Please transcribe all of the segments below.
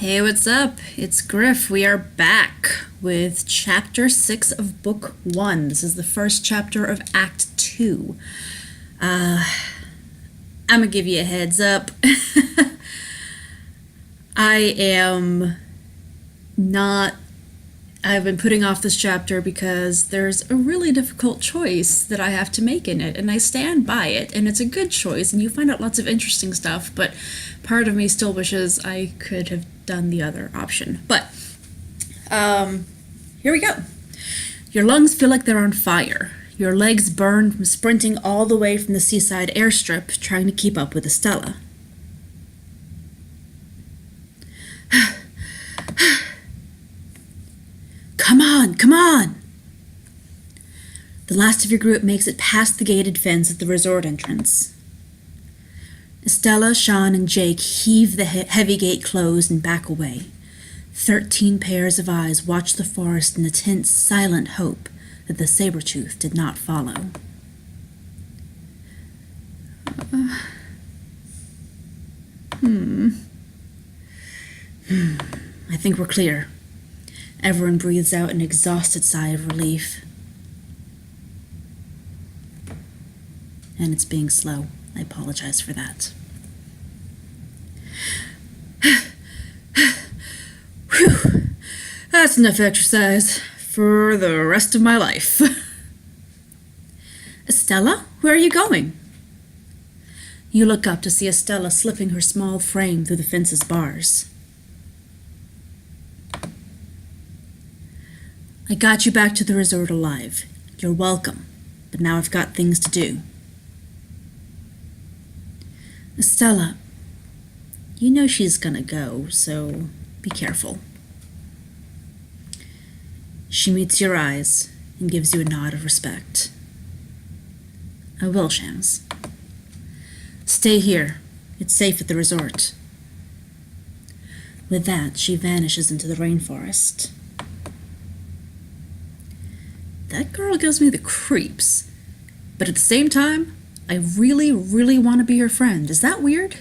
Hey, what's up? It's Griff. We are back with Chapter 6 of Book 1. This is the first chapter of Act 2. I'm gonna give you a heads up. I am not... I've been putting off this chapter because there's a really difficult choice that I have to make in it, and I stand by it, and it's a good choice, and you find out lots of interesting stuff, but part of me still wishes I could have done the other option. But, here we go. Your lungs feel like they're on fire. Your legs burn from sprinting all the way from the seaside airstrip trying to keep up with Estella. Come on, come on! The last of your group makes it past the gated fence at the resort entrance. Estella, Sean, and Jake heave the heavy gate closed and back away. 13 pairs of eyes watch the forest in the tense, silent hope that the saber-tooth did not follow. I think we're clear. Everyone breathes out an exhausted sigh of relief. And it's being slow. I apologize for that. Whew. That's enough exercise for the rest of my life. Estella, where are you going? You look up to see Estella slipping her small frame through the fence's bars. I got you back to the resort alive. You're welcome, but now I've got things to do. Estella, you know she's gonna go, so be careful. She meets your eyes and gives you a nod of respect. I will, Shams. Stay here. It's safe at the resort. With that, she vanishes into the rainforest. That girl gives me the creeps, but at the same time, I really, really want to be her friend. Is that weird?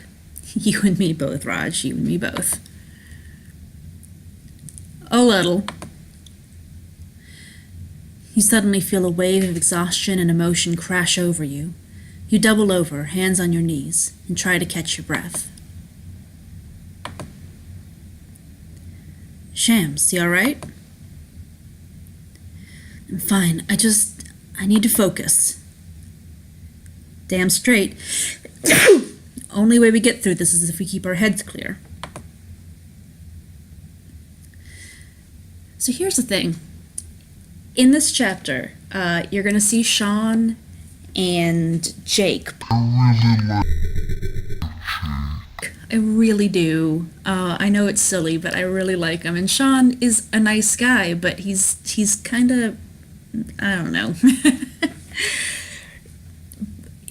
You and me both, Raj. You and me both. A little. You suddenly feel a wave of exhaustion and emotion crash over you. You double over, hands on your knees, and try to catch your breath. Shams, you all right? I'm fine. I need to focus. Damn straight. Only way we get through this is if we keep our heads clear. So here's the thing. In this chapter, you're going to see Sean and Jake. I really do. I know it's silly, but I really like him. And Sean is a nice guy, but he's kind of, I don't know.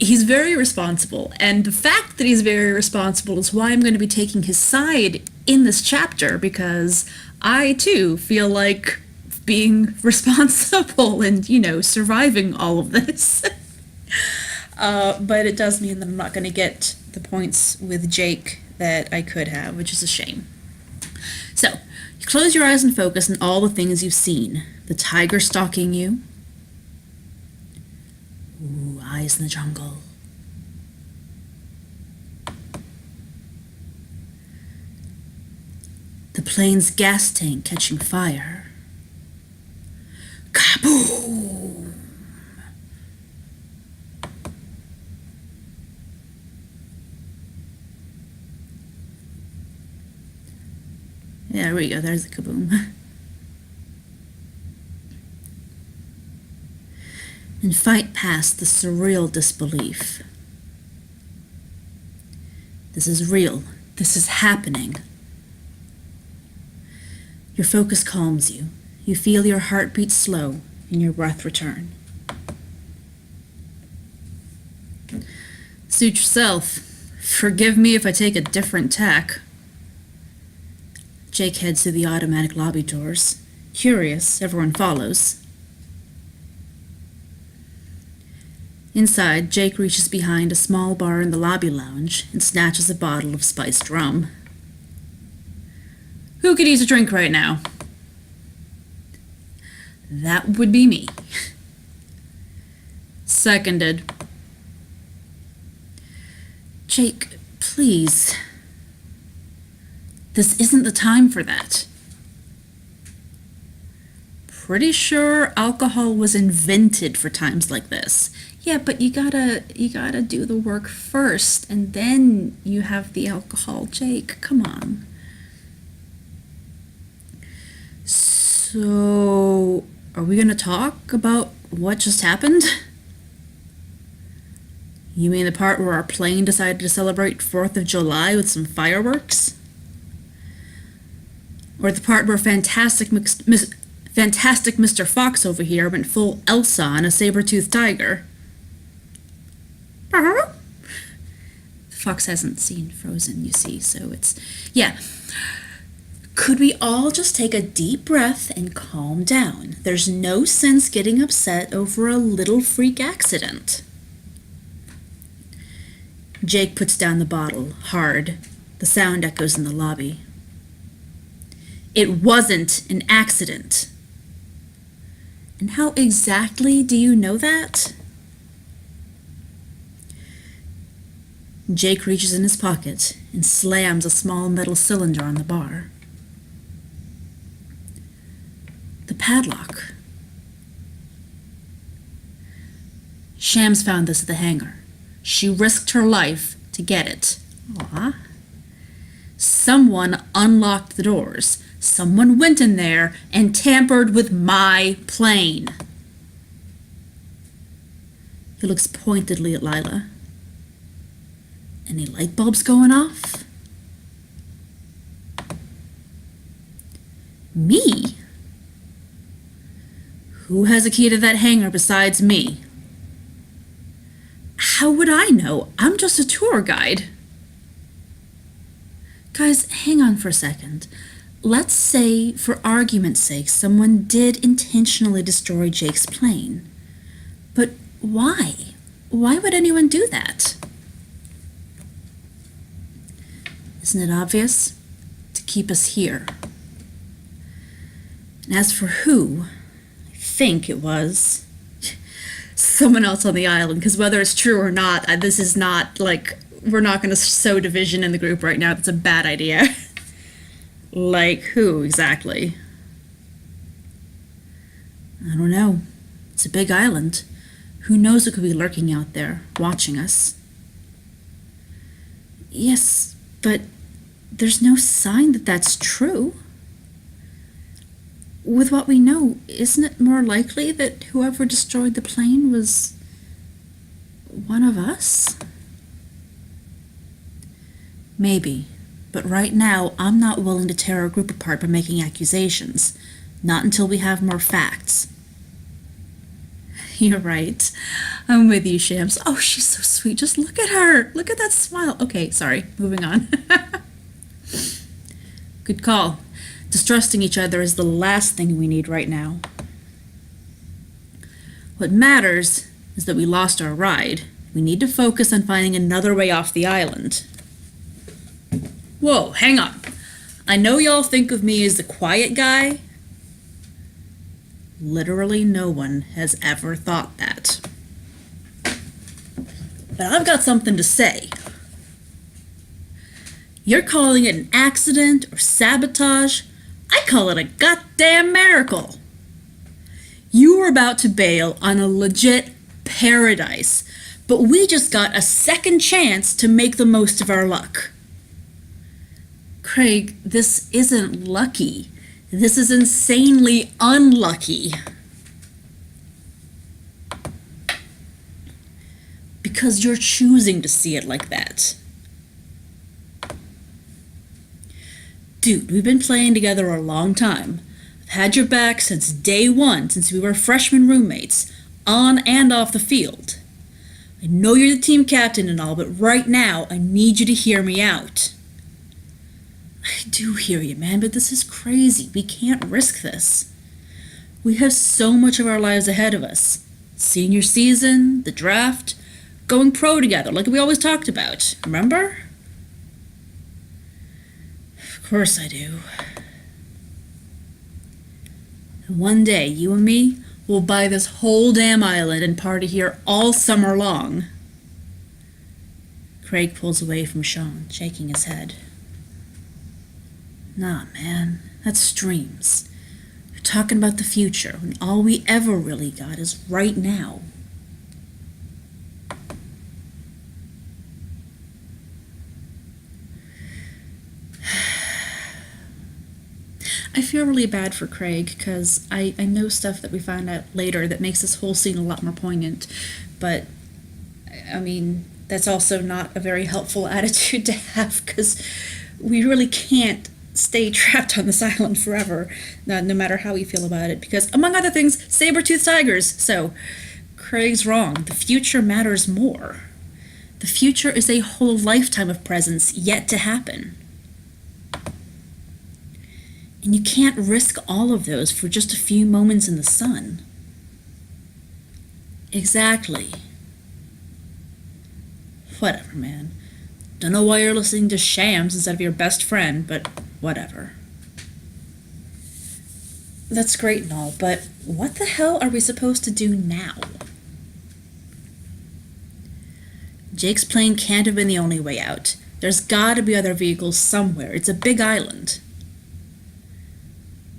He's very responsible, and the fact that he's very responsible is why I'm going to be taking his side in this chapter, because I, too, feel like being responsible and, surviving all of this. But it does mean that I'm not going to get the points with Jake that I could have, which is a shame. So, you close your eyes and focus on all the things you've seen. The tiger stalking you. Ooh, eyes in the jungle. The plane's gas tank catching fire. Kaboom! Yeah, there we go, there's the kaboom. And fight past the surreal disbelief. This is real. This is happening. Your focus calms you. You feel your heartbeat slow and your breath return. Suit yourself. Forgive me if I take a different tack. Jake heads to the automatic lobby doors. Curious, everyone follows. Inside, Jake reaches behind a small bar in the lobby lounge and snatches a bottle of spiced rum. Who could use a drink right now? That would be me. Seconded. Jake, please. This isn't the time for that. Pretty sure alcohol was invented for times like this. Yeah, but you gotta do the work first, and then you have the alcohol. Jake, come on. So, are we gonna talk about what just happened? You mean the part where our plane decided to celebrate 4th of July with some fireworks? Or the part where fantastic Mr. Fox over here went full Elsa on a saber-toothed tiger? The fox hasn't seen Frozen, you see, so it's... Yeah. Could we all just take a deep breath and calm down? There's no sense getting upset over a little freak accident. Jake puts down the bottle, hard. The sound echoes in the lobby. It wasn't an accident. And how exactly do you know that? Jake reaches in his pocket and slams a small metal cylinder on the bar. The padlock. Shams found this at the hangar. She risked her life to get it. Aw. Someone unlocked the doors. Someone went in there and tampered with my plane. He looks pointedly at Lila. Any light bulbs going off? Me? Who has a key to that hangar besides me? How would I know? I'm just a tour guide. Guys, hang on for a second. Let's say, for argument's sake, someone did intentionally destroy Jake's plane. But why? Why would anyone do that? Isn't it obvious? To keep us here. And as for who, I think it was someone else on the island, because whether it's true or not, this is not, like, we're not going to sow division in the group right now. That's a bad idea. Like who, exactly? I don't know. It's a big island. Who knows what could be lurking out there, watching us? Yes, but there's no sign that that's true. With what we know, isn't it more likely that whoever destroyed the plane was one of us? Maybe, but right now I'm not willing to tear our group apart by making accusations. Not until we have more facts. You're right. I'm with you, Shams. Oh, she's so sweet. Just look at her. Look at that smile. Okay, sorry. Moving on. Good call. Distrusting each other is the last thing we need right now. What matters is that we lost our ride. We need to focus on finding another way off the island. Whoa, hang on. I know y'all think of me as the quiet guy. Literally no one has ever thought that. But I've got something to say. You're calling it an accident or sabotage. I call it a goddamn miracle. You were about to bail on a legit paradise, but we just got a second chance to make the most of our luck. Craig, this isn't lucky. This is insanely unlucky. Because you're choosing to see it like that. Dude, we've been playing together a long time. I've had your back since day one, since we were freshman roommates, on and off the field. I know you're the team captain and all, but right now, I need you to hear me out. I do hear you, man, but this is crazy. We can't risk this. We have so much of our lives ahead of us. Senior season, the draft, going pro together, like we always talked about. Remember? Of course I do. One day, you and me will buy this whole damn island and party here all summer long. Craig pulls away from Sean, shaking his head. Nah, man, that's dreams. You're talking about the future, when all we ever really got is right now. I feel really bad for Craig because I know stuff that we find out later that makes this whole scene a lot more poignant. But, I mean, that's also not a very helpful attitude to have because we really can't stay trapped on this island forever, no matter how we feel about it. Because, among other things, saber-toothed tigers. So, Craig's wrong. The future matters more. The future is a whole lifetime of presents yet to happen. And you can't risk all of those for just a few moments in the sun. Exactly. Whatever, man. Don't know why you're listening to Shams instead of your best friend, but whatever. That's great and all, but what the hell are we supposed to do now? Jake's plane can't have been the only way out. There's gotta be other vehicles somewhere. It's a big island.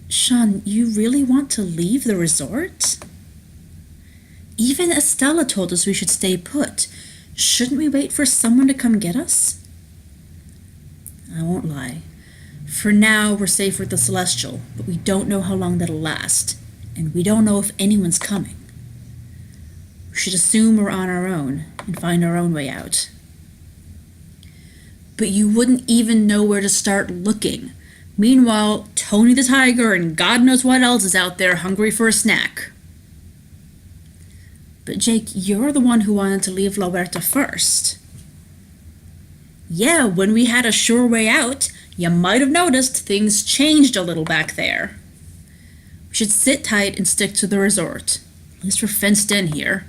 Sean, you really want to leave the resort? Even Estella told us we should stay put. Shouldn't we wait for someone to come get us? I won't lie. For now, we're safe with the Celestial, but we don't know how long that'll last, and we don't know if anyone's coming. We should assume we're on our own and find our own way out. But you wouldn't even know where to start looking. Meanwhile, Tony the Tiger and God knows what else is out there hungry for a snack. But Jake, you're the one who wanted to leave La Huerta first. Yeah, when we had a sure way out, you might have noticed things changed a little back there. We should sit tight and stick to the resort. At least we're fenced in here.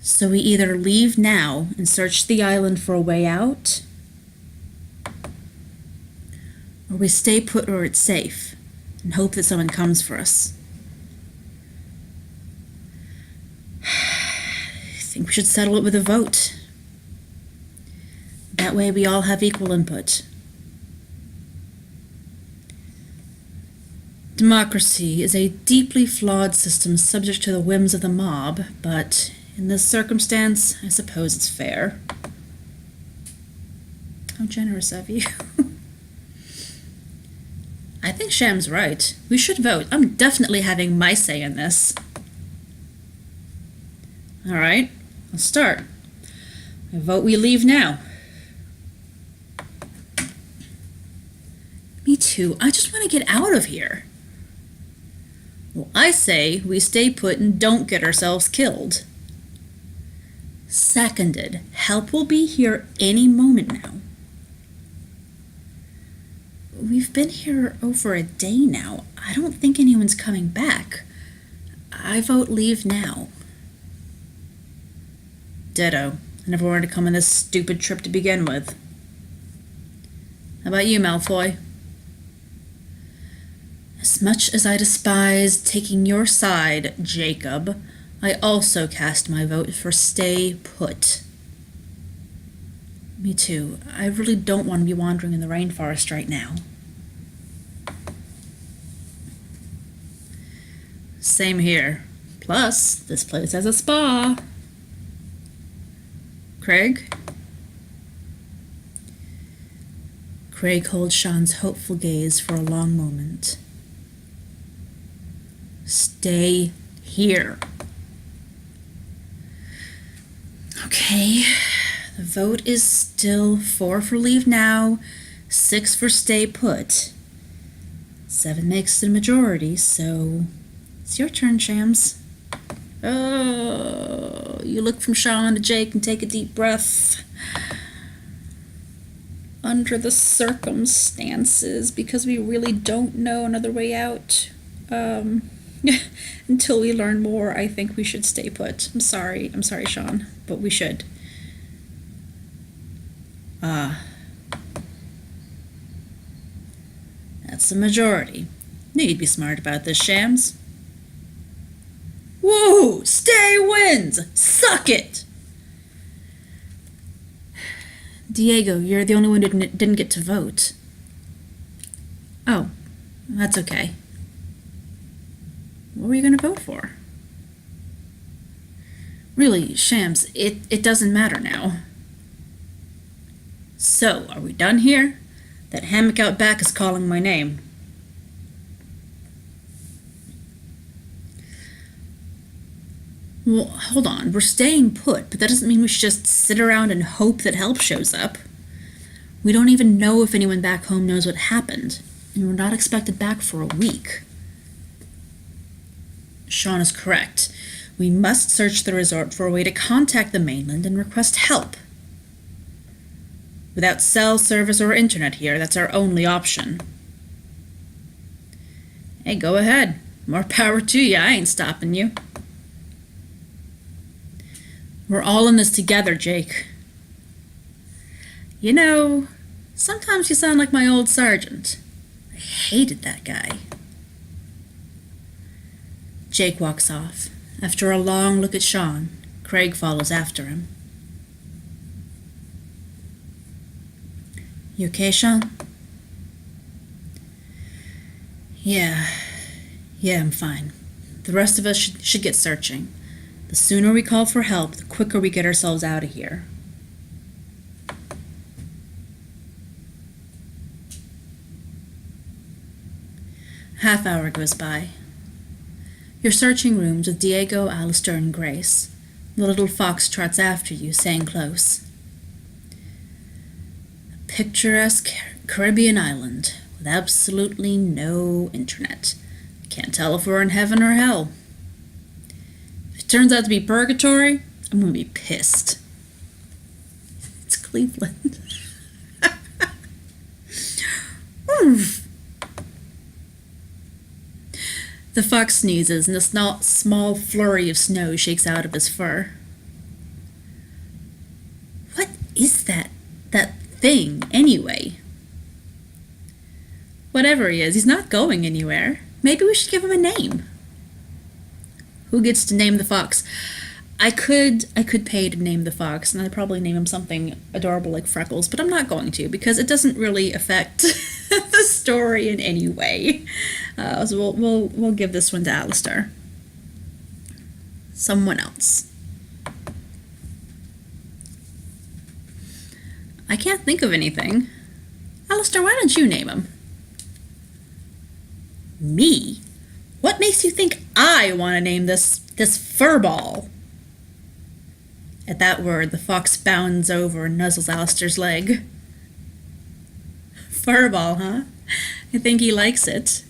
So we either leave now and search the island for a way out, or we stay put where it's safe and hope that someone comes for us. I think we should settle it with a vote. That way we all have equal input. Democracy is a deeply flawed system subject to the whims of the mob, but in this circumstance, I suppose it's fair. How generous of you. I think Sham's right. We should vote. I'm definitely having my say in this. Alright, let's start. I vote we leave now. Me too. I just want to get out of here. Well, I say we stay put and don't get ourselves killed. Seconded. Help will be here any moment now. We've been here over a day now. I don't think anyone's coming back. I vote leave now. Ditto. I never wanted to come on this stupid trip to begin with. How about you, Malfoy? As much as I despise taking your side, Jacob, I also cast my vote for stay put. Me too. I really don't want to be wandering in the rainforest right now. Same here. Plus, this place has a spa. Craig? Craig holds Sean's hopeful gaze for a long moment. Stay here. Okay. The vote is still 4 for leave now, 6 for stay put. 7 makes the majority, so it's your turn, Shams. Oh, you look from Sean to Jake and take a deep breath. Under the circumstances, because we really don't know another way out, until we learn more, I think we should stay put. I'm sorry, Sean, but we should. That's the majority. Knew you'd be smart about this, Shams. Whoa! Stay wins! Suck it! Diego, you're the only one who didn't get to vote. Oh, that's okay. What were you going to vote for? Really, Shams, it doesn't matter now. So, are we done here? That hammock out back is calling my name. Well, hold on. We're staying put, but that doesn't mean we should just sit around and hope that help shows up. We don't even know if anyone back home knows what happened, and we're not expected back for a week. Sean is correct. We must search the resort for a way to contact the mainland and request help. Without cell service or internet here, that's our only option. Hey, go ahead. More power to you. I ain't stopping you. We're all in this together, Jake. You know, sometimes you sound like my old sergeant. I hated that guy. Jake walks off. After a long look at Sean, Craig follows after him. You okay, Sean? Yeah, I'm fine. The rest of us should get searching. The sooner we call for help, the quicker we get ourselves out of here. Half hour goes by. You're searching rooms with Diego, Alistair, and Grace. The little fox trots after you, staying close. A picturesque Caribbean island with absolutely no internet. Can't tell if we're in heaven or hell. If it turns out to be purgatory, I'm going to be pissed. It's Cleveland. Oof. The fox sneezes, and a small flurry of snow shakes out of his fur. What is that thing, anyway? Whatever he is, he's not going anywhere. Maybe we should give him a name. Who gets to name the fox? I could pay to name the fox, and I'd probably name him something adorable like Freckles, but I'm not going to, because it doesn't really affect the story in any way. So we'll give this one to Alistair. Someone else. I can't think of anything. Alistair, why don't you name him? Me? What makes you think I want to name this furball? At that word, the fox bounds over and nuzzles Alistair's leg. Furball, huh? I think he likes it.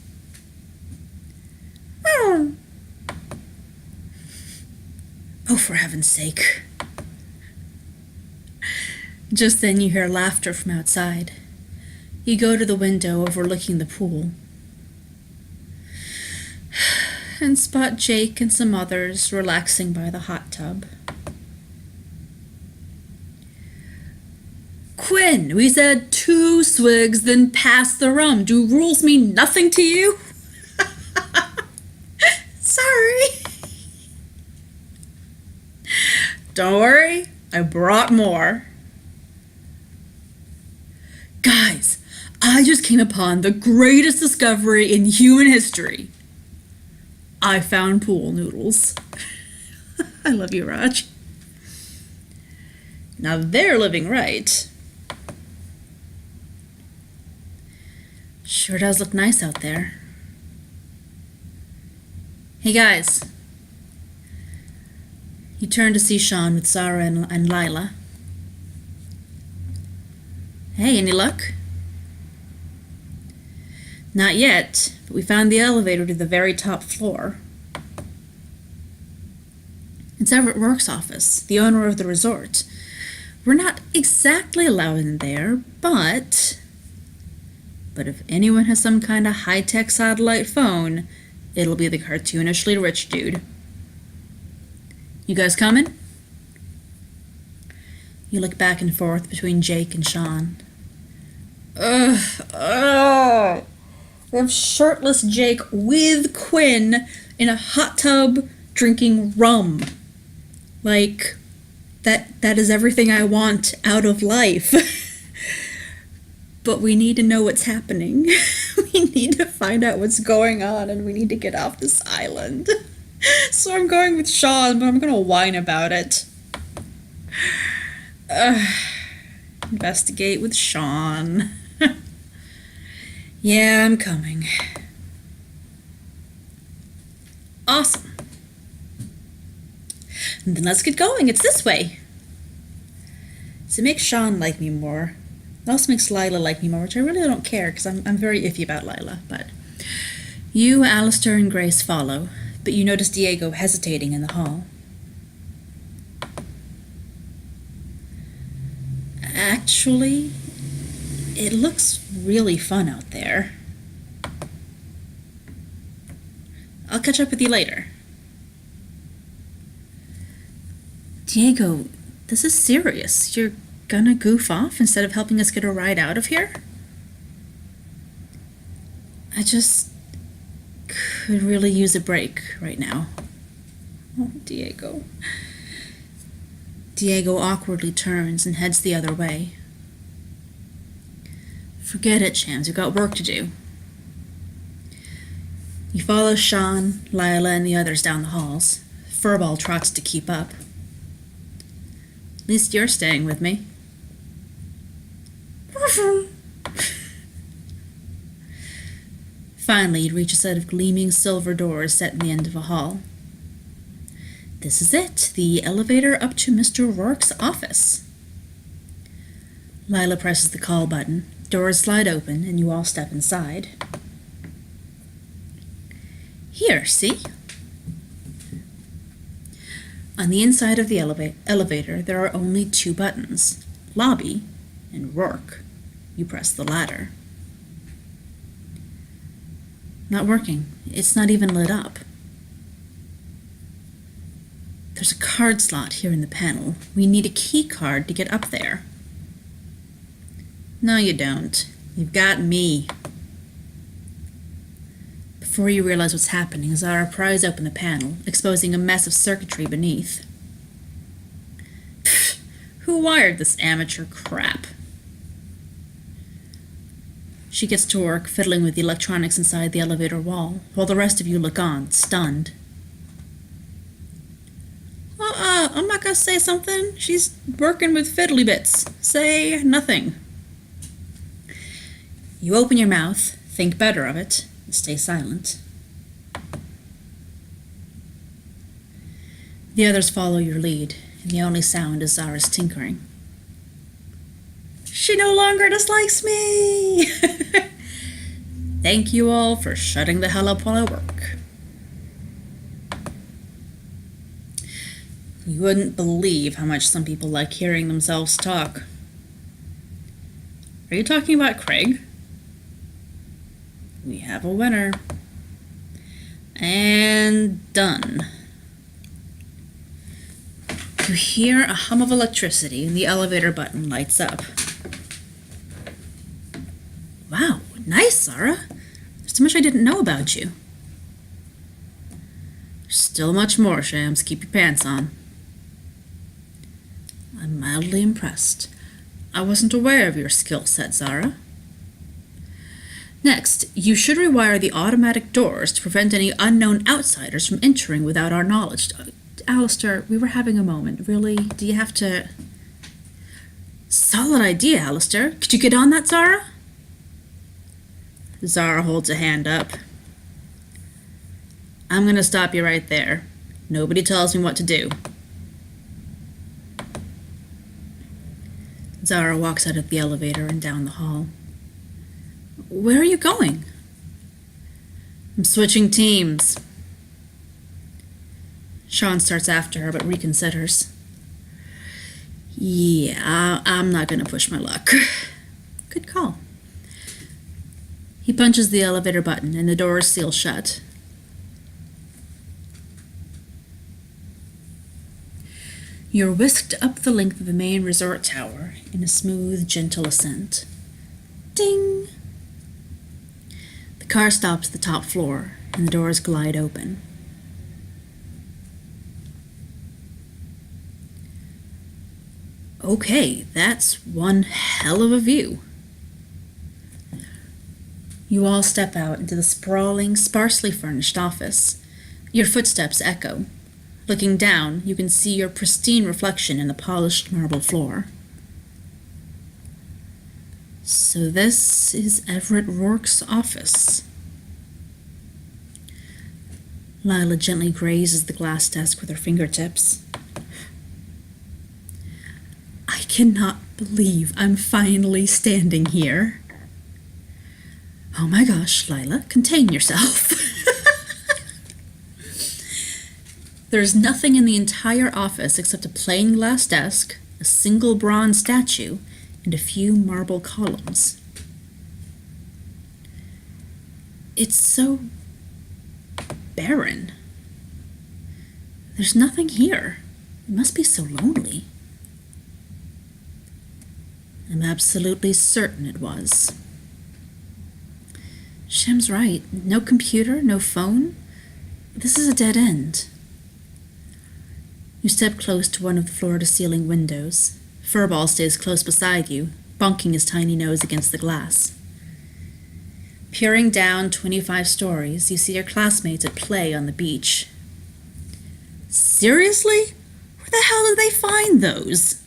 Oh, for heaven's sake. Just then you hear laughter from outside. You go to the window overlooking the pool and spot Jake and some others relaxing by the hot tub. Quinn, we said 2 swigs, then pass the rum. Do rules mean nothing to you? Sorry. Don't worry, I brought more. Guys, I just came upon the greatest discovery in human history. I found pool noodles. I love you, Raj. Now they're living right. Sure does look nice out there. Hey guys. You turn to see Sean with Sarah and Lila. Hey, any luck? Not yet, but we found the elevator to the very top floor. It's Everett Rourke's office, the owner of the resort. We're not exactly allowed in there, but if anyone has some kind of high-tech satellite phone, it'll be the cartoonishly rich dude. You guys coming? You look back and forth between Jake and Sean. We have shirtless Jake with Quinn in a hot tub drinking rum. Like, that is everything I want out of life. But we need to know what's happening. We need to find out what's going on, and we need to get off this island. So I'm going with Sean, but I'm gonna whine about it. Investigate with Sean. Yeah, I'm coming. Awesome. And then let's get going. It's this way. So it makes Sean like me more. It also makes Lila like me more, which I really don't care because I'm very iffy about Lila. But you, Alistair, and Grace follow, but you notice Diego hesitating in the hall. Actually, it looks really fun out there. I'll catch up with you later. Diego, this is serious. You're gonna goof off instead of helping us get a ride out of here? I just could really use a break right now. Oh, Diego. Diego awkwardly turns and heads the other way. Forget it, Shams. You've got work to do. You follow Sean, Lila, and the others down the halls. Furball trots to keep up. At least you're staying with me. Finally, you reach a set of gleaming silver doors set in the end of a hall. This is it, the elevator up to Mr. Rourke's office. Lila presses the call button. Doors slide open, and you all step inside. Here, see? On the inside of the elevator, there are only two buttons, Lobby and Rourke. You press the latter. Not working. It's not even lit up. There's a card slot here in the panel. We need a key card to get up there. No, you don't. You've got me. Before you realize what's happening, Zara pries open the panel, exposing a mess of circuitry beneath. Pfft, who wired this amateur crap? She gets to work fiddling with the electronics inside the elevator wall, while the rest of you look on, stunned. I'm not gonna say something. She's working with fiddly bits. Say nothing. You open your mouth, think better of it, and stay silent. The others follow your lead, and the only sound is Zara's tinkering. She no longer dislikes me! Thank you all for shutting the hell up while I work. You wouldn't believe how much some people like hearing themselves talk. Are you talking about Craig? We have a winner. And done. You hear a hum of electricity and the elevator button lights up. Wow, nice, Zara. There's so much I didn't know about you. There's still much more, Shams. Keep your pants on. I'm mildly impressed. I wasn't aware of your skill set, Zara. Next, you should rewire the automatic doors to prevent any unknown outsiders from entering without our knowledge. Alistair, we were having a moment. Really? Do you have to... Solid idea, Alistair. Could you get on that, Zara? Zara holds a hand up. I'm gonna stop you right there. Nobody tells me what to do. Zara walks out of the elevator and down the hall. Where are you going? I'm switching teams. Sean starts after her but reconsiders. Yeah, I'm not gonna push my luck. Good call. He punches the elevator button and the doors seal shut. You're whisked up the length of the main resort tower in a smooth, gentle ascent. Ding! The car stops at the top floor, and the doors glide open. Okay, that's one hell of a view. You all step out into the sprawling, sparsely furnished office. Your footsteps echo. Looking down, you can see your pristine reflection in the polished marble floor. So this is Everett Rourke's office. Lila gently grazes the glass desk with her fingertips. I cannot believe I'm finally standing here. Oh my gosh, Lila, contain yourself. There's nothing in the entire office except a plain glass desk, a single bronze statue, and a few marble columns. It's so barren. There's nothing here. It must be so lonely. I'm absolutely certain it was. Shem's right. No computer, no phone. This is a dead end. You step close to one of the floor-to-ceiling windows. Furball stays close beside you, bonking his tiny nose against the glass. Peering down 25 stories, you see your classmates at play on the beach. Seriously? Where the hell did they find those?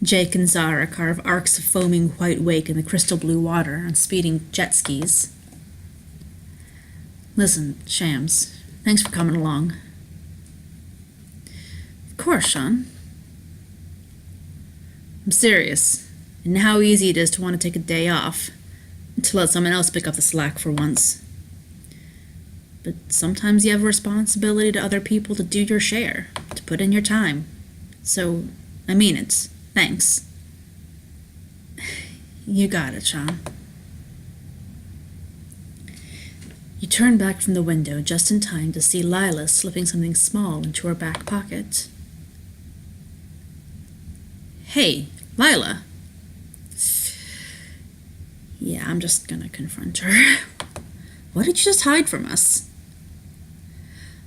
Jake and Zara carve arcs of foaming white wake in the crystal blue water on speeding jet skis. Listen, Shams, thanks for coming along. Of course, Sean. I'm serious, and how easy it is to want to take a day off, to let someone else pick up the slack for once. But sometimes you have a responsibility to other people to do your share, to put in your time. So, I mean it. Thanks. You got it, Sean. You turn back from the window just in time to see Lila slipping something small into her back pocket. Hey, Lila. Yeah, I'm just gonna confront her. What did you just hide from us?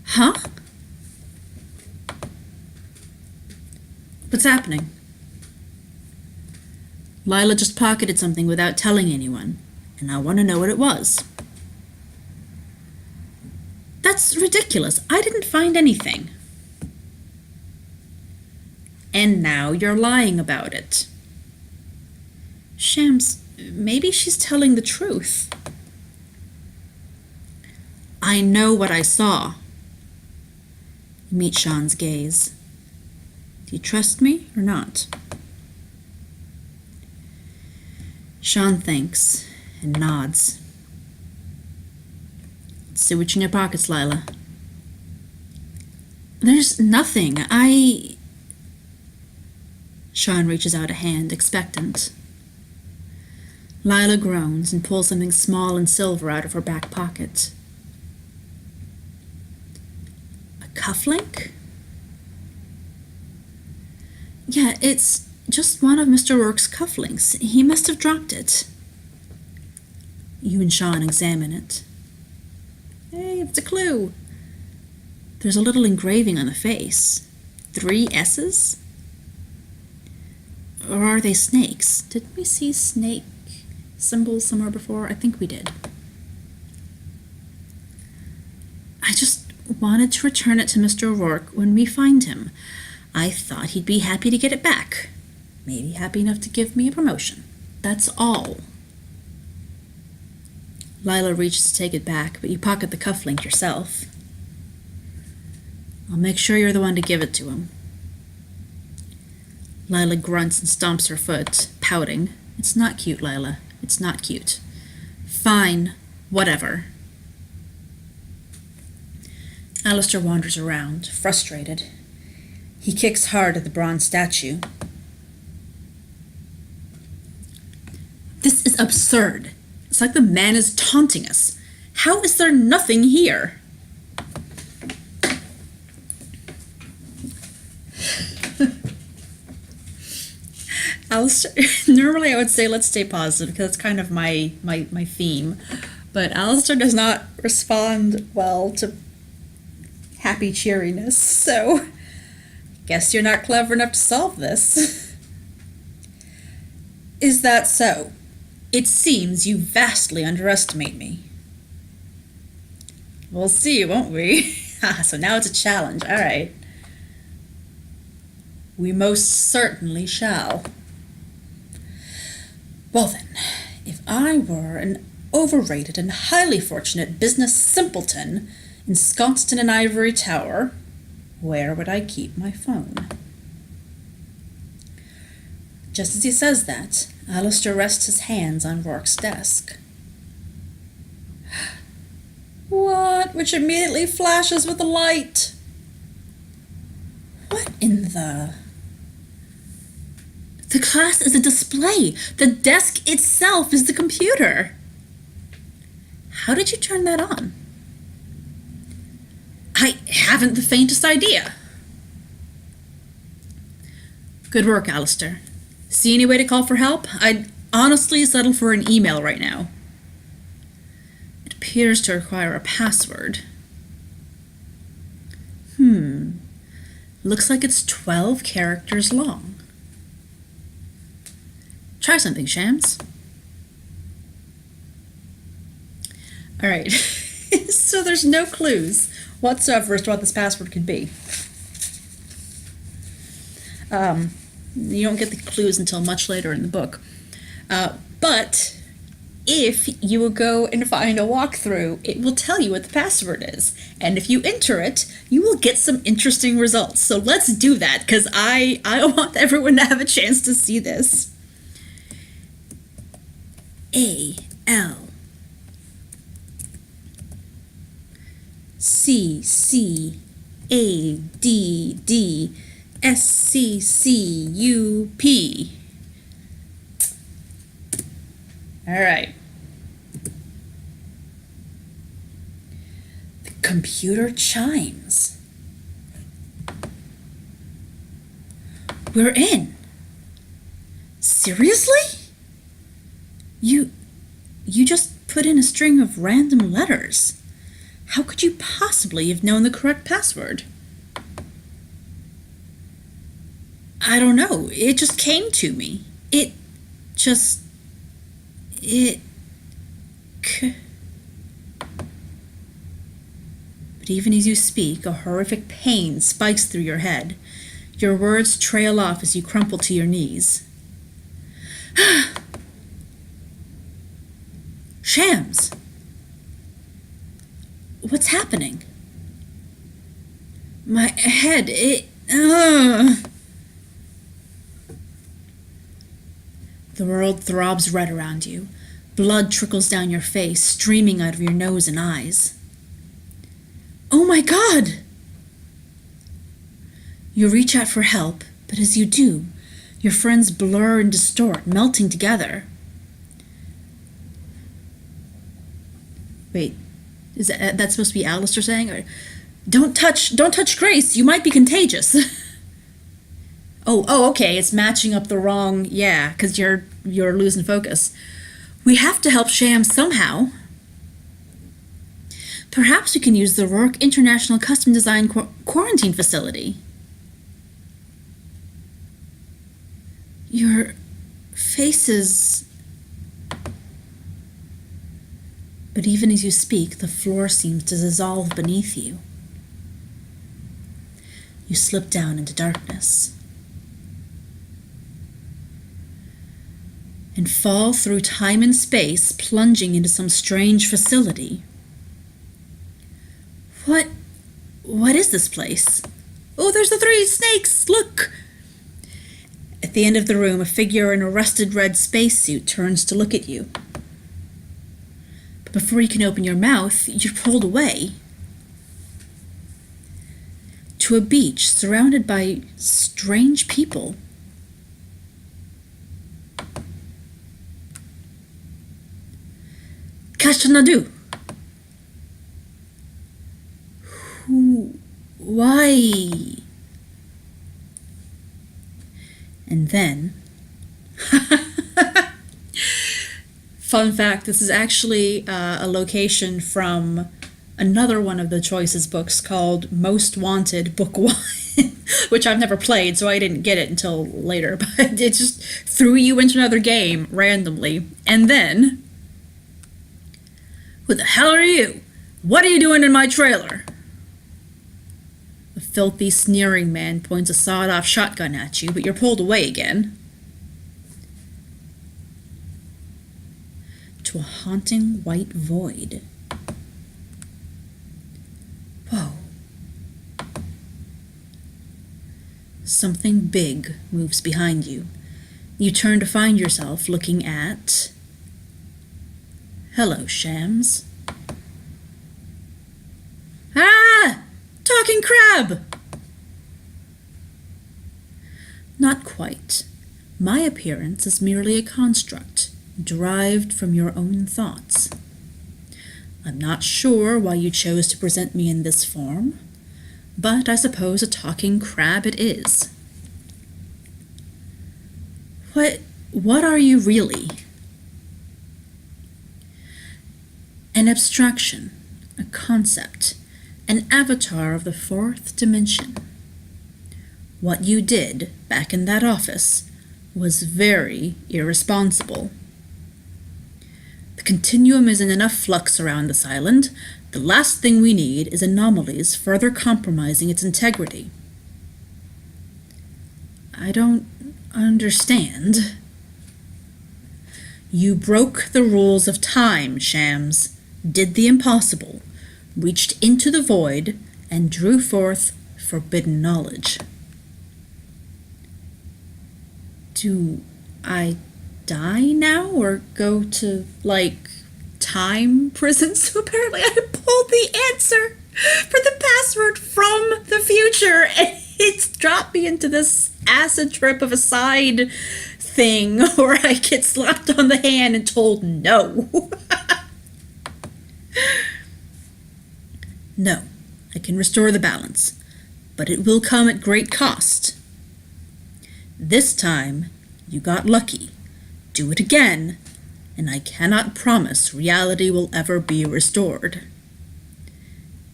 Huh? What's happening? Lila just pocketed something without telling anyone, and I want to know what it was. That's ridiculous. I didn't find anything. And now you're lying about it. Shams, maybe she's telling the truth. I know what I saw. You meet Sean's gaze. Do you trust me or not? Sean thinks and nods. See what's in your pockets, Lila. There's nothing. Sean reaches out a hand, expectant. Lila groans and pulls something small and silver out of her back pocket. A cufflink? Yeah, it's just one of Mr. Rourke's cufflinks. He must have dropped it. You and Sean examine it. Hey, it's a clue. There's a little engraving on the face. 3 S's? Or are they snakes? Did we see snake symbols somewhere before? I think we did. I just wanted to return it to Mr. Rourke when we find him. I thought he'd be happy to get it back. Maybe happy enough to give me a promotion. That's all. Lila reaches to take it back, but you pocket the cufflink yourself. I'll make sure you're the one to give it to him. Lila grunts and stomps her foot, pouting. It's not cute, Lila. It's not cute. Fine. Whatever. Alistair wanders around, frustrated. He kicks hard at the bronze statue. This is absurd. It's like the man is taunting us. How is there nothing here? Alistair, normally I would say let's stay positive because it's kind of my theme. But Alistair does not respond well to happy cheeriness, so guess you're not clever enough to solve this. Is that so? It seems you vastly underestimate me. We'll see, won't we? So now it's a challenge, all right. We most certainly shall. Well then, if I were an overrated and highly fortunate business simpleton ensconced in an ivory tower, where would I keep my phone? Just as he says that, Alistair rests his hands on Rourke's desk. What? Which immediately flashes with a light. What in the... The class is a display. The desk itself is the computer. How did you turn that on? I haven't the faintest idea. Good work, Alistair. See any way to call for help? I'd honestly settle for an email right now. It appears to require a password. Looks like it's 12 characters long. Try something, Shams. All right. So there's no clues whatsoever as to what this password could be. You don't get the clues until much later in the book. But if you will go and find a walkthrough, it will tell you what the password is. And if you enter it, you will get some interesting results. So let's do that, because I want everyone to have a chance to see this. A-L C-C-A-D-D-S-C-C-U-P. All right. The computer chimes. We're in. Seriously? You just put in a string of random letters. How could you possibly have known the correct password? I don't know. It just came to me. But even as you speak, a horrific pain spikes through your head. Your words trail off as you crumple to your knees. Shams! What's happening? My head, The world throbs red around you. Blood trickles down your face, streaming out of your nose and eyes. Oh my God! You reach out for help, but as you do, your friends blur and distort, melting together. Wait, is that supposed to be Alistair saying? Or, don't touch Grace, you might be contagious. Oh, okay, it's matching up the wrong, yeah, because you're losing focus. We have to help Shams somehow. Perhaps we can use the Rourke International Custom Design Quarantine Facility. Your face is... But even as you speak, the floor seems to dissolve beneath you. You slip down into darkness and fall through time and space, plunging into some strange facility. What is this place? Oh, there's the 3 snakes! Look! At the end of the room, a figure in a rusted red spacesuit turns to look at you. But before you can open your mouth, you're pulled away to a beach surrounded by strange people. Kashanadu. Why? And then Fun fact, this is actually a location from another one of the Choices books called Most Wanted Book 1, which I've never played, so I didn't get it until later. But it just threw you into another game randomly. And then, who the hell are you? What are you doing in my trailer? The filthy, sneering man points a sawed-off shotgun at you, but you're pulled away again. To a haunting white void. Whoa. Something big moves behind you. You turn to find yourself looking at... Hello, Shams. Ah! Talking crab! Not quite. My appearance is merely a construct, derived from your own thoughts. I'm not sure why you chose to present me in this form, but I suppose a talking crab it is. What are you really? An abstraction, a concept, an avatar of the fourth dimension. What you did back in that office was very irresponsible. The continuum is in enough flux around this island. The last thing we need is anomalies further compromising its integrity. I don't understand. You broke the rules of time, Shams, did the impossible, reached into the void, and drew forth forbidden knowledge. Do I die now or go to, time prison? So apparently I pulled the answer for the password from the future, and it's dropped me into this acid trip of a side thing where I get slapped on the hand and told no. No, I can restore the balance, but it will come at great cost. This time, you got lucky. Do it again, and I cannot promise reality will ever be restored.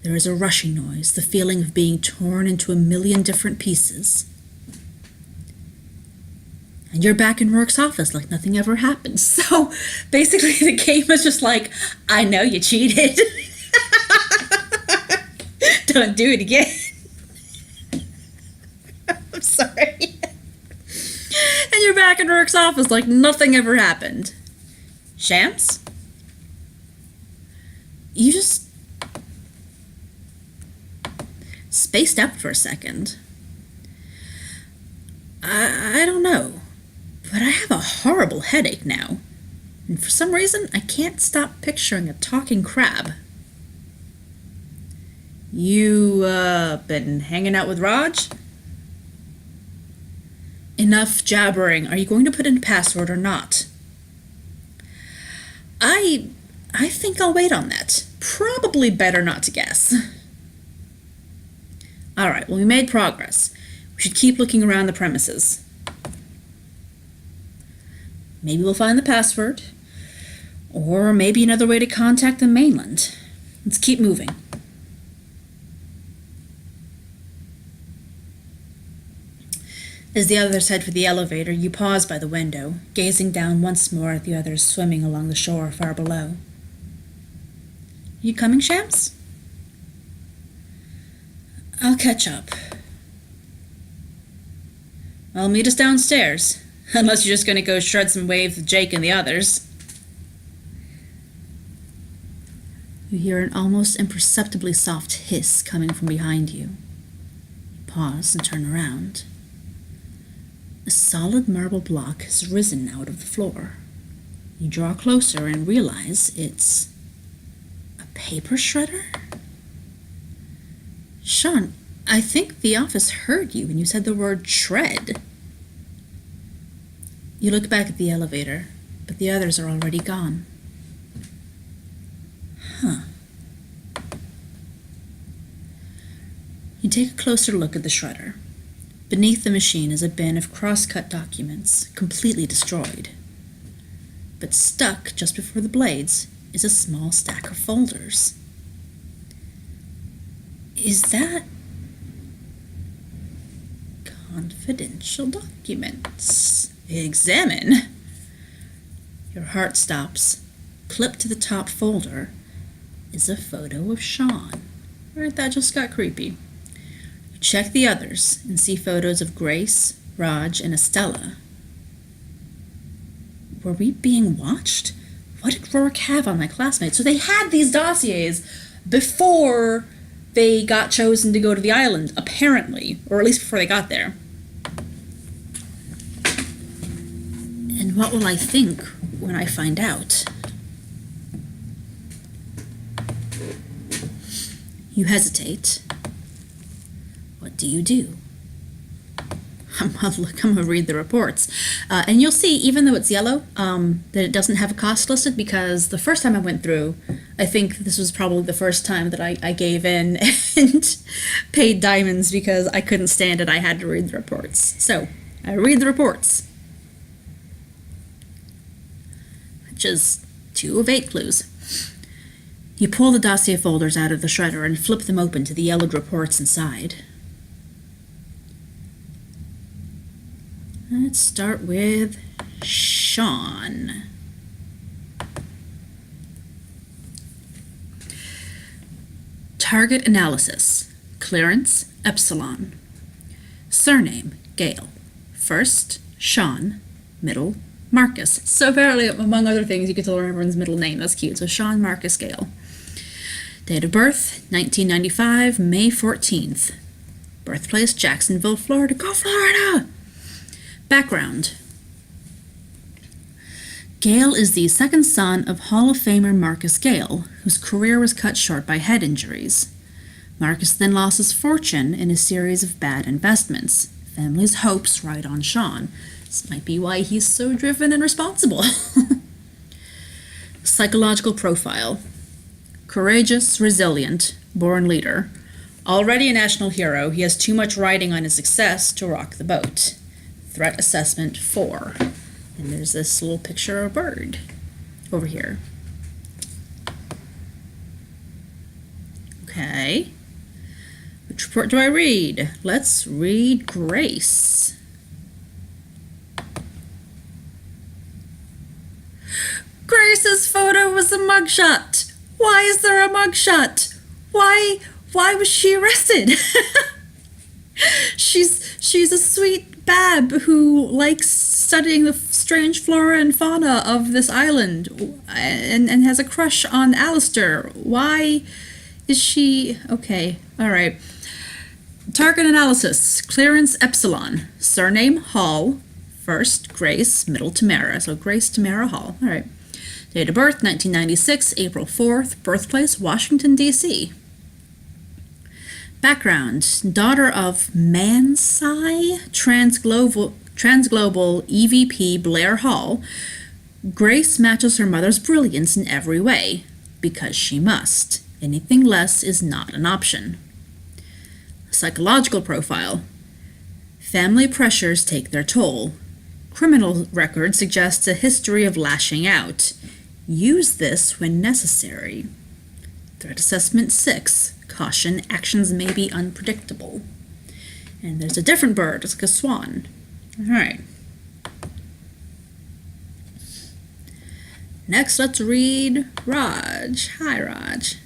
There is a rushing noise, the feeling of being torn into a million different pieces. And you're back in Rourke's office like nothing ever happened. So basically the game is just like, I know you cheated. Don't do it again. I'm sorry. And you're back in Rourke's office like nothing ever happened. Shams? You just spaced out for a second. I don't know, but I have a horrible headache now. And for some reason, I can't stop picturing a talking crab. You, been hanging out with Raj? Enough jabbering. Are you going to put in a password or not? I think I'll wait on that. Probably better not to guess. Alright, well, we made progress. We should keep looking around the premises. Maybe we'll find the password. Or maybe another way to contact the mainland. Let's keep moving. As the others head for the elevator, you pause by the window, gazing down once more at the others swimming along the shore far below. You coming, Shams? I'll catch up. I'll meet us downstairs, unless you're just going to go shred some waves with Jake and the others. You hear an almost imperceptibly soft hiss coming from behind you. You pause and turn around. A solid marble block has risen out of the floor. You draw closer and realize it's a paper shredder? Sean, I think the office heard you when you said the word shred. You look back at the elevator, but the others are already gone. Huh. You take a closer look at the shredder. Beneath the machine is a bin of cross-cut documents, completely destroyed. But stuck just before the blades is a small stack of folders. Is that confidential documents? Examine. Your heart stops. Clipped to the top folder is a photo of Sean. Right, that just got creepy. You check the others and see photos of Grace, Raj, and Estella. Were we being watched? What did Rourke have on my classmates? So they had these dossiers before they got chosen to go to the island, apparently, or at least before they got there. And what will I think when I find out? You hesitate. What do you do? I'm gonna read the reports. And you'll see, even though it's yellow, that it doesn't have a cost listed, because the first time I went through, I think this was probably the first time that I gave in and paid diamonds because I couldn't stand it. I had to read the reports. So I read the reports, which is 2 of 8 clues. You pull the dossier folders out of the shredder and flip them open to the yellowed reports inside. Let's start with Sean. Target analysis. Clearance, Epsilon. Surname, Gale. First, Sean. Middle, Marcus. So apparently, among other things, you get to learn everyone's middle name. That's cute. So Sean Marcus Gale. Date of birth, 1995, May 14th. Birthplace, Jacksonville, Florida. Go Florida! Background. Gale is the second son of Hall of Famer Marcus Gale, whose career was cut short by head injuries. Marcus then lost his fortune in a series of bad investments. Family's hopes ride on Sean. This might be why he's so driven and responsible. Psychological profile. Courageous, resilient, born leader. Already a national hero, he has too much riding on his success to rock the boat. Threat assessment 4. And there's this little picture of a bird over here. Okay. Which report do I read? Let's read Grace. Grace's photo was a mugshot. Why is there a mugshot? Why was she arrested? She's a sweet bab who likes studying the strange flora and fauna of this island and has a crush on Alistair. Why is she... Okay, all right. Target analysis. Clearance Epsilon. Surname Hall. First Grace, middle Tamara. So Grace Tamara Hall. All right. Date of birth 1996, April 4th. Birthplace Washington, D.C. Background. Daughter of Mansai Transglobal EVP Blair Hall. Grace matches her mother's brilliance in every way, because she must. Anything less is not an option. Psychological profile. Family pressures take their toll. Criminal record suggests a history of lashing out. Use this when necessary. Threat assessment 6. Caution, actions may be unpredictable. And there's a different bird, it's like a swan. All right. Next, let's read Raj. Hi, Raj.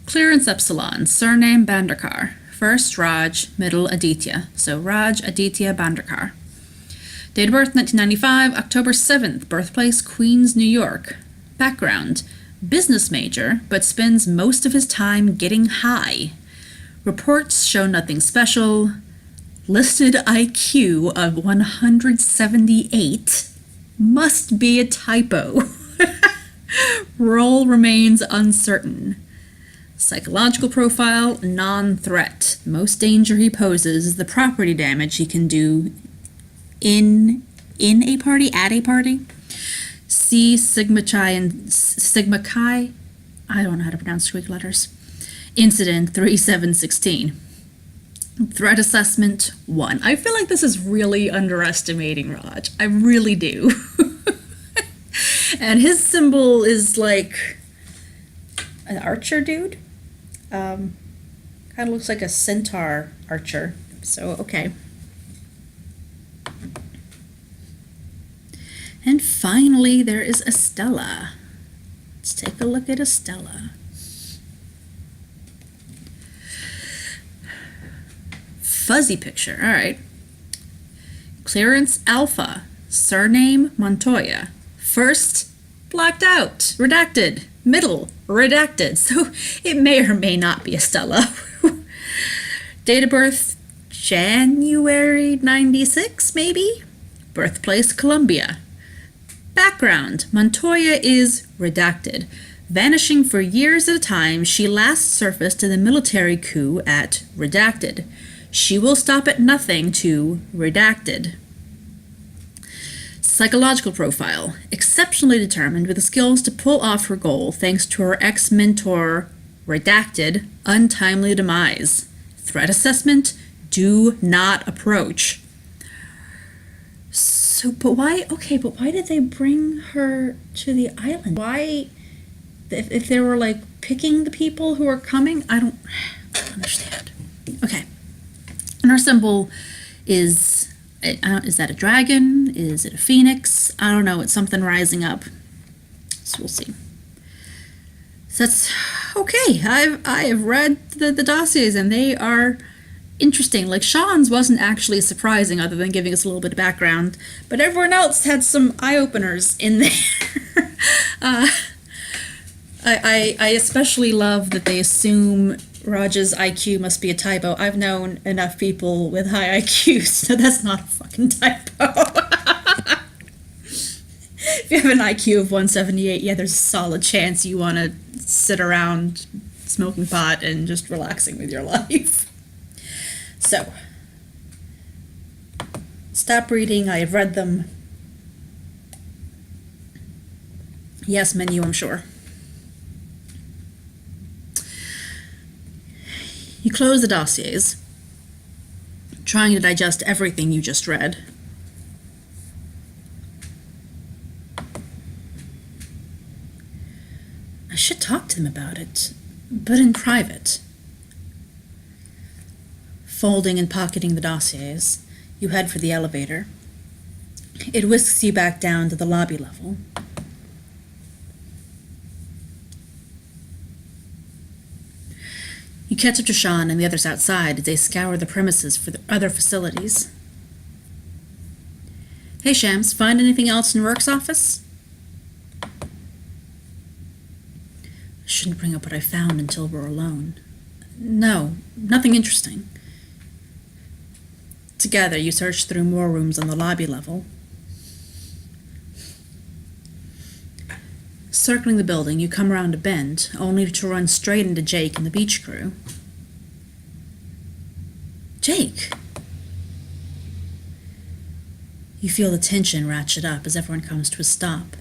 Clearance Epsilon. Surname Bandarkar. First Raj, middle Aditya. So Raj Aditya Bandarkar. Date of birth 1995, October 7th. Birthplace Queens, New York. Background. Business major, but spends most of his time getting high. Reports show nothing special. Listed IQ of 178. Must be a typo. Role remains uncertain. Psychological profile, non-threat. Most danger he poses is the property damage he can do in a party, at a party. See Sigma Chi and Sigma Chi. I don't know how to pronounce Greek letters. Incident 3716. Threat assessment 1. I feel like this is really underestimating Raj. I really do. And his symbol is like an archer dude. Kind of looks like a centaur archer. So, okay. And finally, there is Estella. Let's take a look at Estella. Fuzzy picture, all right. Clearance Alpha, surname Montoya. First, blacked out, redacted. Middle, redacted. So it may or may not be Estella. Date of birth, January 96, maybe? Birthplace, Colombia. Background, Montoya is redacted. Vanishing for years at a time, she last surfaced in the military coup at redacted. She will stop at nothing to redacted. Psychological profile, exceptionally determined with the skills to pull off her goal thanks to her ex-mentor, redacted, untimely demise. Threat assessment, do not approach. So, but why did they bring her to the island? Why, if they were like picking the people who are coming, I don't understand. Okay. And our symbol is that a dragon? Is it a phoenix? I don't know. It's something rising up. So we'll see. So that's okay. I have read the dossiers and they are interesting. Like Sean's wasn't actually surprising other than giving us a little bit of background, but everyone else had some eye-openers in there. I especially love that they assume Raj's IQ must be a typo. I've known enough people with high IQs, so that's not a fucking typo. If you have an IQ of 178, yeah, there's a solid chance you want to sit around smoking pot and just relaxing with your life. So, stop reading. I have read them. Yes, menu, I'm sure. You close the dossiers, trying to digest everything you just read. I should talk to him about it, but in private. Folding and pocketing the dossiers, you head for the elevator. It whisks you back down to the lobby level. You catch up to Sean and the others outside as they scour the premises for the other facilities. Hey, Shams, find anything else in Rourke's office? I shouldn't bring up what I found until we're alone. No, nothing interesting. Together, you search through more rooms on the lobby level. Circling the building, you come around a bend, only to run straight into Jake and the beach crew. Jake! You feel the tension ratchet up as everyone comes to a stop,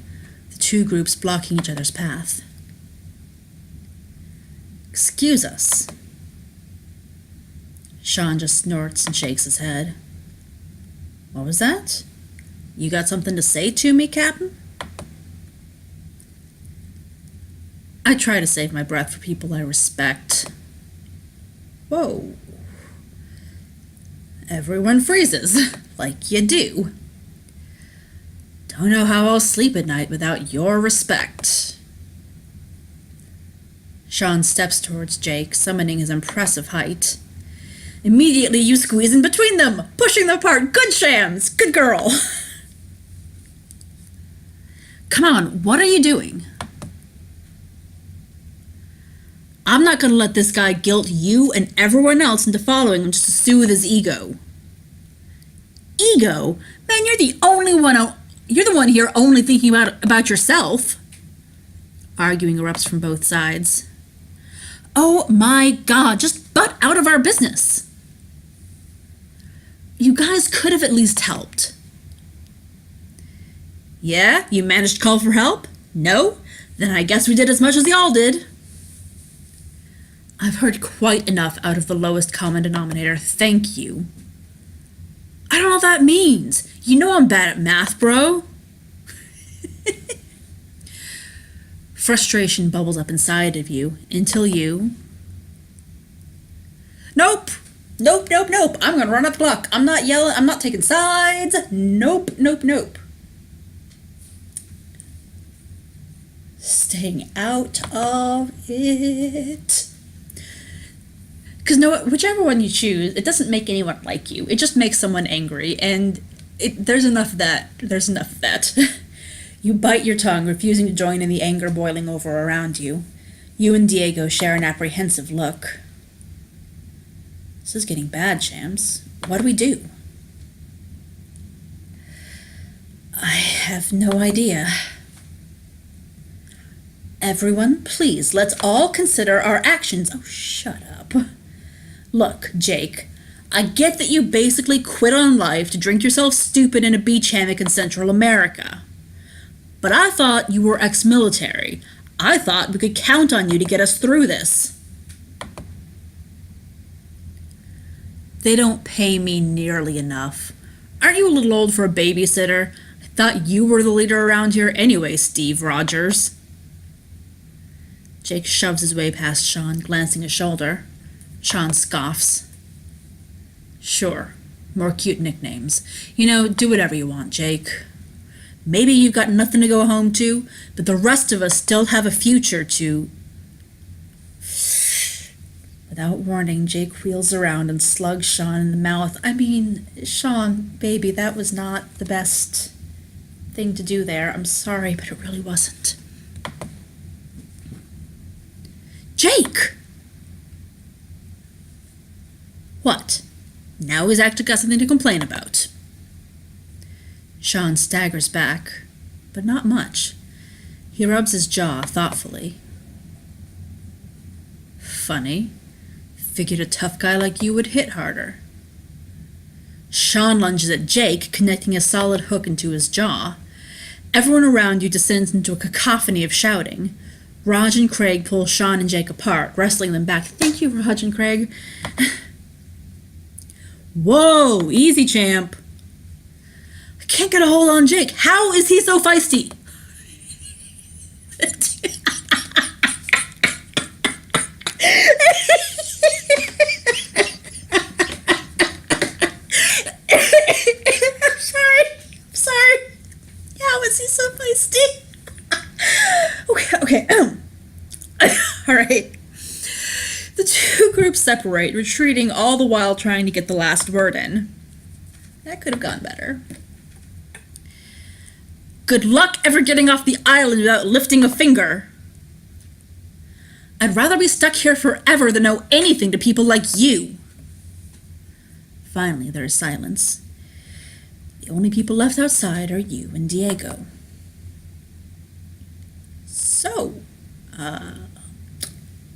the two groups blocking each other's path. Excuse us. Sean just snorts and shakes his head. What was that? You got something to say to me, Captain? I try to save my breath for people I respect. Whoa. Everyone freezes, like you do. Don't know how I'll sleep at night without your respect. Sean steps towards Jake, summoning his impressive height. Immediately you squeeze in between them, pushing them apart. Good Shams, good girl. Come on, what are you doing? I'm not going to let this guy guilt you and everyone else into following him just to soothe his ego. Ego? Man, you're the one here only thinking about yourself. Arguing erupts from both sides. Oh my God, just butt out of our business. You guys could have at least helped. Yeah? You managed to call for help? No? Then I guess we did as much as y'all did. I've heard quite enough out of the lowest common denominator. Thank you. I don't know what that means. You know I'm bad at math, bro. Frustration bubbles up inside of you until you... Nope! Nope, nope, nope. I'm gonna run up the clock. I'm not yelling. I'm not taking sides. Nope, nope, nope. Staying out of it. Because no, whichever one you choose, it doesn't make anyone like you. It just makes someone angry, and there's enough of that. There's enough of that. You bite your tongue, refusing to join in the anger boiling over around you. You and Diego share an apprehensive look. This is getting bad, Shams. What do we do? I have no idea. Everyone, please, let's all consider our actions. Oh, shut up. Look, Jake, I get that you basically quit on life to drink yourself stupid in a beach hammock in Central America. But I thought you were ex-military. I thought we could count on you to get us through this. They don't pay me nearly enough. Aren't you a little old for a babysitter? I thought you were the leader around here anyway, Steve Rogers. Jake shoves his way past Sean, glancing his shoulder. Sean scoffs. Sure, more cute nicknames. You know, do whatever you want, Jake. Maybe you've got nothing to go home to, but the rest of us still have a future to... Without warning, Jake wheels around and slugs Sean in the mouth. I mean, Sean, baby, that was not the best thing to do there. I'm sorry, but it really wasn't. Jake! What? Now he's actually got something to complain about. Sean staggers back, but not much. He rubs his jaw thoughtfully. Funny. Figured a tough guy like you would hit harder. Sean lunges at Jake, connecting a solid hook into his jaw. Everyone around you descends into a cacophony of shouting. Raj and Craig pull Sean and Jake apart, wrestling them back. Thank you, Raj and Craig. Whoa, easy, champ. I can't get a hold on Jake. How is he so feisty? I'm sorry. How is he so feisty? Okay. All right. The two groups separate, retreating all the while trying to get the last word in. That could have gone better. Good luck ever getting off the island without lifting a finger. I'd rather be stuck here forever than know anything to people like you. Finally, there is silence. The only people left outside are you and Diego. So,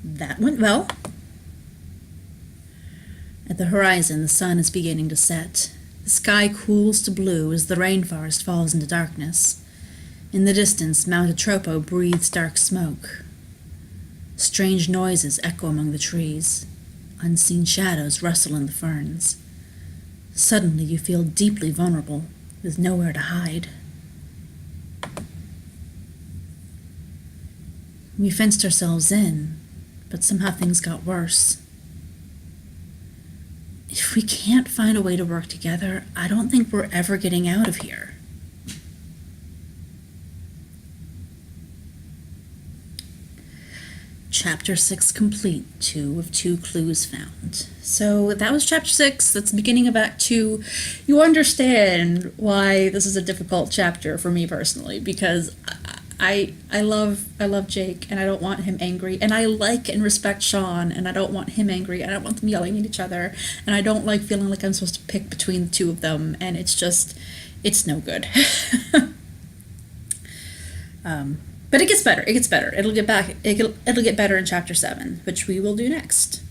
that went well. At the horizon, the sun is beginning to set. The sky cools to blue as the rainforest falls into darkness. In the distance, Mount Atropo breathes dark smoke. Strange noises echo among the trees. Unseen shadows rustle in the ferns. Suddenly, you feel deeply vulnerable, with nowhere to hide. We fenced ourselves in, but somehow things got worse. If we can't find a way to work together, I don't think we're ever getting out of here. Chapter 6 complete, 2 of 2 clues found. So that was chapter 6, that's the beginning of Act 2. You understand why this is a difficult chapter for me personally, because I love Jake, and I don't want him angry, and I like and respect Sean, and I don't want him angry, and I don't want them yelling at each other, and I don't like feeling like I'm supposed to pick between the two of them, and it's no good. But it gets better. It'll get better in chapter 7, which we will do next.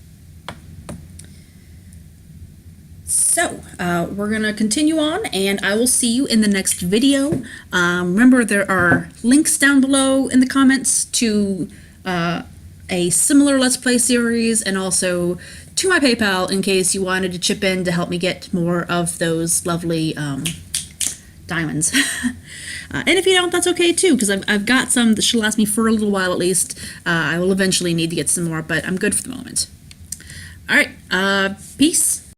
So, we're going to continue on, and I will see you in the next video. Remember, there are links down below in the comments to a similar Let's Play series, and also to my PayPal in case you wanted to chip in to help me get more of those lovely diamonds. And if you don't, that's okay too, because I've got some that should last me for a little while at least. I will eventually need to get some more, but I'm good for the moment. All right, peace.